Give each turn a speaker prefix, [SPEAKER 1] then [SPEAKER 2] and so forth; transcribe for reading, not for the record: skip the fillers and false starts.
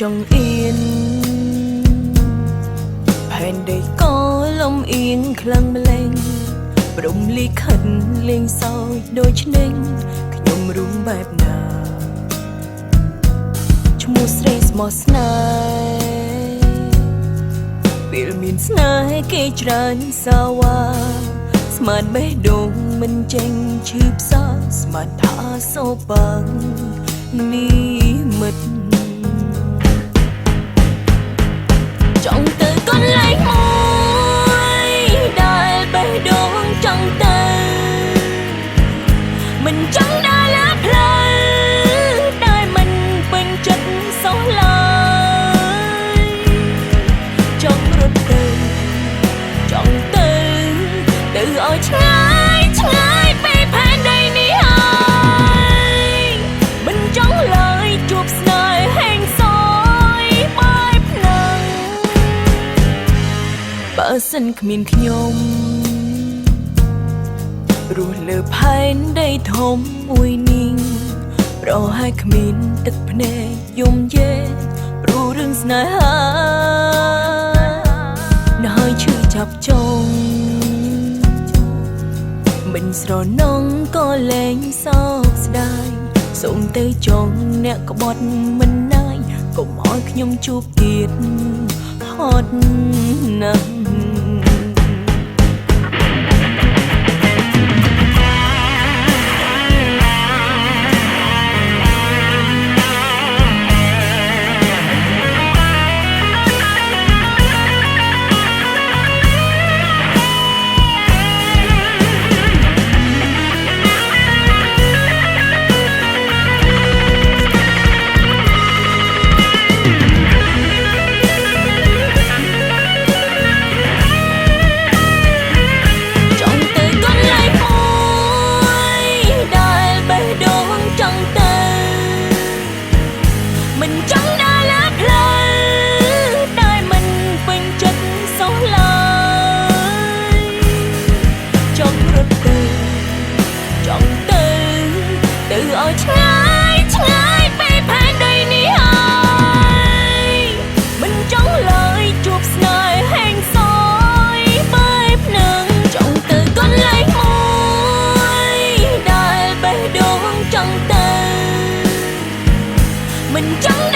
[SPEAKER 1] ចង់អៀនផែនដីក៏លំអៀងខ្លាំងម្លេងព្រមលិខិតលេងសើចដូចឆ្នេរខ្ញុំរុំបែបណាឈ្មោះស្រីស្មោះស្នេហ៍ពេលមានស្នេហ៍គេច្រើនសាវ៉ាស្មានបេះដូងមិនចេញឈឺផ្សាស្មានថាសូបាំងនេះមិត្តចង់ទៅកន្លែងមួយដែលបេះដូងចង់ទៅមិនចង់ដើរលើផ្លូវដែលមិនពេញចិត្តសោះឡើយចង់រត់ទៅចង់ទៅឲ្យឆ្ងាយឆ្ងាយពីផែនដីនេះហើយមិនចង់ឡើយជួបស្នេហ៍ហេងសយបែបហ្នឹងបើសិនគ្មានខ្ញុំរស់លើផែនដីធំមួយនេះប្រហែលគ្មានទឹកភ្នែកយំយេព្រោះរឿងស្នេហានៅហើយឈឺចាប់ចង់មិនស្រណងក៏លែងសោកស្ដាយសូមទៅចង់អ្នកក្បត់មិនណាយកុំឲ្យខ្ញុំជួបទៀតហត់ណាស់មិនចង់ដើរលើផ្លូវដែលមិនពេញចិត្តសោះឡើយចង់រត់ទៅចង់ទៅឲ្យឆ្ងាយឆ្ងាយពីផែនដីនេះហើយមិនចង់ឡើយជួបស្នេហ៍ហេងសយបែបហ្នឹងចង់ទៅកន្លែងមួយដែលបេះដូងចង់ទៅមិនចង់